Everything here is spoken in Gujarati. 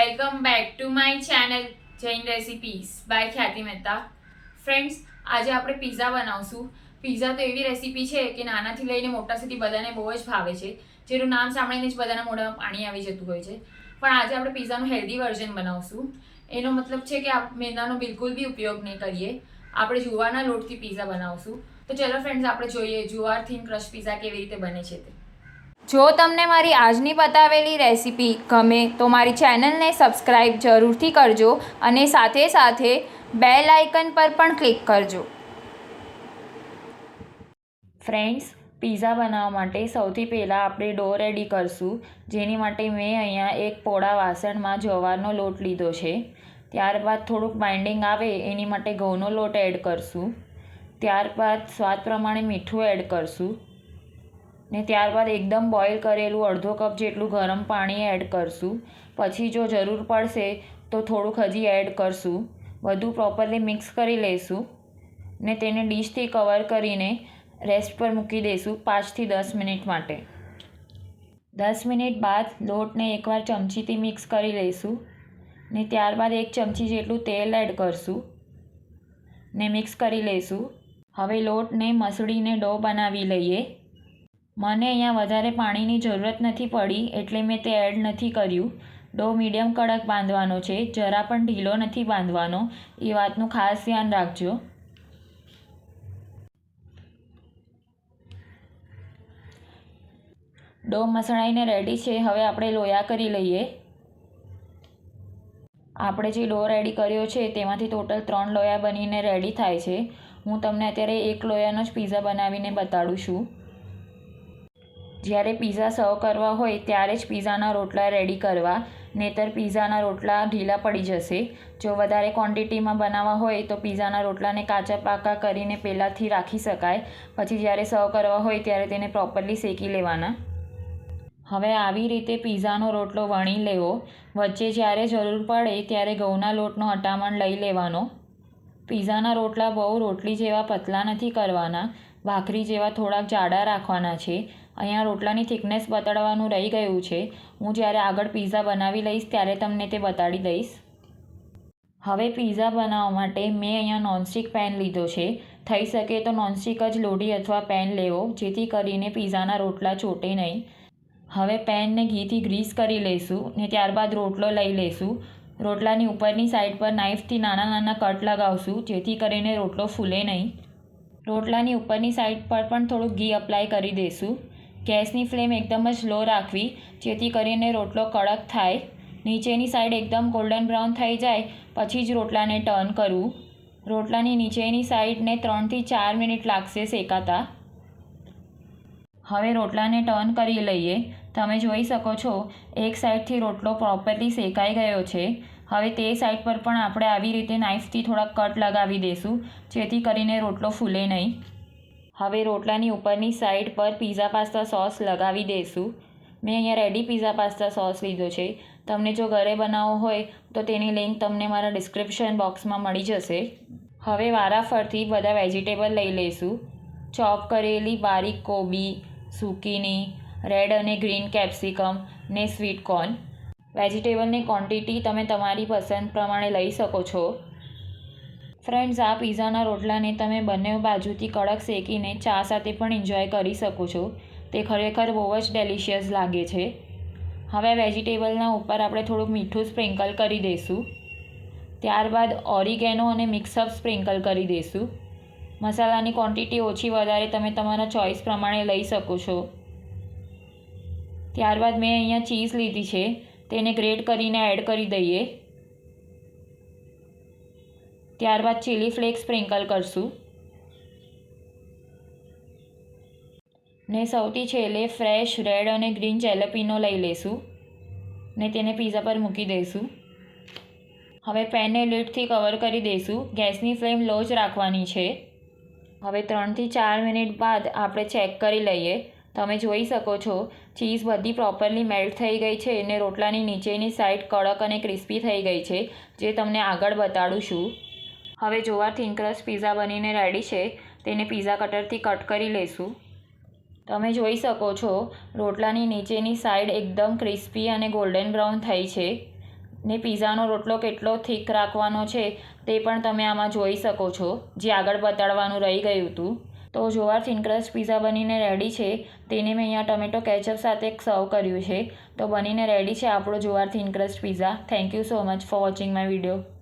Welcome back to my channel Jain recipes by Khyati Mehta. Friends, આજે આપણે પિઝા બનાવશું. પિઝા તો એવી રેસીપી છે કે નાનાથી લઈને મોટા સુધી બધાને બહુ જ ભાવે છે, જેનું નામ સાંભળીને જ બધાના મોઢામાં પાણી આવી જતું હોય છે. પણ આજે આપણે પિઝાનું હેલ્ધી વર્ઝન બનાવશું. એનો મતલબ છે કે આપણે મેદાનો બિલકુલ બી ઉપયોગ નહીં કરીએ, આપણે જુવારના લોટથી પિઝા બનાવશું. તો ચલો ફ્રેન્ડ્સ, આપણે જોઈએ જુવારથી ક્રશ પિઝા કેવી રીતે બને છે તે. જો તમને મારી આજની બતાવેલી રેસીપી ગમે તો મારી ચેનલને સબસ્ક્રાઈબ જરૂરથી કરજો અને સાથે સાથે બેલ આઇકન પર પણ ક્લિક કરજો. ફ્રેન્ડ્સ, પિઝા બનાવવા માટે સૌથી પહેલાં આપણે ડો રેડી કરશું. જેની માટે મેં અહીંયા એક પોળા વાસણમાં જવારનો લોટ લીધો છે. ત્યારબાદ થોડુંક બાઇન્ડિંગ આવે એની માટે ઘઉંનો લોટ એડ કરશું. ત્યારબાદ સ્વાદ પ્રમાણે મીઠું એડ કરશું ને ત્યારબાદ એકદમ બોઇલ કરેલું અડધો કપ જેટલું ગરમ પાણી એડ કરશું. પછી જો જરૂર પડશે તો થોડુંક હજી એડ કરશું. બધું પ્રોપરલી મિક્સ કરી લઈશું ને તેને ડીશથી કવર કરીને રેસ્ટ પર મૂકી દઈશું 5 થી 10 મિનિટ માટે. 10 મિનિટ બાદ લોટને એકવાર ચમચીથી મિક્સ કરી લઈશું ને ત્યારબાદ 1 ચમચી જેટલું તેલ એડ કરશું ને મિક્સ કરી લઈશું. હવે લોટને મસળીને ડો બનાવી લઈએ. મને અહીંયા વધારે પાણીની જરૂરત નથી પડી એટલે મેં તે એડ નથી કર્યું. ડો મીડિયમ કડક બાંધવાનો છે, જરા પણ ઢીલો નથી બાંધવાનો, એ વાતનું ખાસ ધ્યાન રાખજો. ડો મસળાઈને રેડી છે. હવે આપણે લોયા કરી લઈએ. આપણે જે ડો રેડી કર્યો છે તેમાંથી ટોટલ 3 લોયા બનીને રેડી થાય છે. હું તમને અત્યારે 1 લોયાનો જ પિઝા બનાવીને બતાડું છું. જ્યારે પિઝા સર્વ કરવા હોય ત્યારે જ પિઝાના રોટલા રેડી કરવા, નહીંતર પિઝાના રોટલા ઢીલા પડી જશે. જો વધારે ક્વોન્ટિટીમાં બનાવવા હોય તો પિઝાના રોટલાને કાચા પાકા કરીને પહેલાંથી રાખી શકાય. પછી જ્યારે સર્વ કરવા હોય ત્યારે તેને પ્રોપરલી શેકી લેવાના. હવે આવી રીતે પિઝાનો રોટલો વણી લેવો. વચ્ચે જ્યારે જરૂર પડે ત્યારે ઘઉંના લોટનો અટામણ લઈ લેવાનો. પિઝાના રોટલા બહુ રોટલી જેવા પતલા નથી કરવાના, ભાખરી જેવા થોડાક જાડા રાખવાના છે. અહીંયા રોટલાની થિકનેસ બતાડવાનું રહી ગયું છે. હું જ્યારે આગળ પિઝા બનાવી લઈશ ત્યારે તમને તે બતાડી દઈશ. હવે પિઝા બનાવવા માટે મેં અહીંયા નોનસ્ટિક પેન લીધો છે. થઈ શકે તો નોનસ્ટિક જ લોઢી અથવા પેન લેવો, જેથી કરીને પિઝાના રોટલા ચોટે નહીં. હવે પેનને ઘીથી ગ્રીસ કરી લઈશું ને ત્યારબાદ રોટલો લઈ લઈશું. રોટલાની ઉપરની સાઈડ પર નાઇફથી નાના નાના કટ લગાવશું, જેથી કરીને રોટલો ફૂલે નહીં. રોટલાની ઉપરની સાઈડ પર પણ થોડુંક ઘી અપ્લાય કરી દઈશું. ગેસની ફ્લેમ એકદમ જ લો રાખવી, જેથી કરીને રોટલો કડક થાય. નીચેની સાઈડ એકદમ ગોલ્ડન બ્રાઉન થઈ જાય પછી જ રોટલાને ટર્ન કરવું. રોટલાની નીચેની સાઈડને 3 થી 4 મિનિટ લાગશે શેકાતા. હવે રોટલાને ટર્ન કરી લઈએ. તમે જોઈ શકો છો એક સાઈડથી રોટલો પ્રોપરલી શેકાઈ ગયો છે. હવે તે સાઈડ પર પણ આપણે આવી રીતે નાઇફથી થોડાક કટ લગાવી દઈશું, જેથી કરીને રોટલો ફૂલે નહીં. હવે રોટલાની ઉપરની સાઈડ પર પિઝા પાસ્તા સોસ લગાવી દઈશું. મેં અહીંયા રેડી પિઝા પાસ્તા સોસ લીધો છે. તમને જો ઘરે બનાવવો હોય તો તેની લિંક તમને મારા ડિસ્ક્રિપ્શન બોક્સમાં મળી જશે. હવે વારાફરતી બધા વેજીટેબલ લઈ લઈશું. ચોપ કરેલી બારીક કોબી, સુકીની, રેડ અને ગ્રીન કેપ્સિકમ ને સ્વીટ કોર્ન. વેજીટેબલની ક્વોન્ટિટી તમે તમારી પસંદ પ્રમાણે લઈ શકો છો. ફ્રેન્ડ્સ, આ પિઝાના રોટલાને તમે બંને બાજુથી કડક શેકીને ચા સાથે પણ એન્જોય કરી શકો છો. તે ખરેખર બહુ જ ડેલિશિયસ લાગે છે. હવે વેજીટેબલના ઉપર આપણે થોડુંક મીઠું સ્પ્રિંકલ કરી દઈશું. ત્યારબાદ ઓરિગેનો અને મિક્સઅપ સ્પ્રિંકલ કરી દઈશું. મસાલાની ક્વોન્ટિટી ઓછી વધારે તમે તમારા ચોઈસ પ્રમાણે લઈ શકો છો. ત્યારબાદ મેં અહીંયા ચીઝ લીધી છે, તેને ગ્રેટ કરીને એડ કરી દઈએ. ત્યારબાદ ચીલી ફ્લેક્સ સ્પ્રિંકલ કરશું ને સૌથી છેલ્લે ફ્રેશ રેડ અને ગ્રીન જેલેપિનો લઈ લઈશું ને તેને પિઝા પર મૂકી દઈશું. હવે પેનને લીડથી કવર કરી દઈશું. ગેસની ફ્લેમ લો જ રાખવાની છે. હવે 3 થી 4 મિનિટ બાદ આપણે ચેક કરી લઈએ. તમે જોઈ શકો છો ચીઝ બધી પ્રોપરલી મેલ્ટ થઈ ગઈ છે અને રોટલાની નીચેની સાઈડ કડક અને ક્રિસ્પી થઈ ગઈ છે, જે તમને આગળ બતાડું છું. હવે જોવા થિન ક્રસ્ટ પિઝા બનીને રેડી છે. તેને પિઝા કટરથી કટ કરી લઈશું. તમે જોઈ શકો છો રોટલાની નીચેની સાઈડ એકદમ ક્રિસ્પી અને ગોલ્ડન બ્રાઉન થઈ છે. ને પીઝાનો રોટલો કેટલો થીક રાખવાનો છે તે પણ તમે આમાં જોઈ શકો છો, જે આગળ બતાડવાનું રહી ગયું હતું. તો જોવાર થીન ક્રસ્ટ પીઝા બનીને રેડી છે. તેને મેં અહીંયા ટમેટો કેચઅપ સાથે સર્વ કર્યું છે. તો બનીને રેડી છે આપણો jowar thin crust pizza. Thank you so much for watching my video.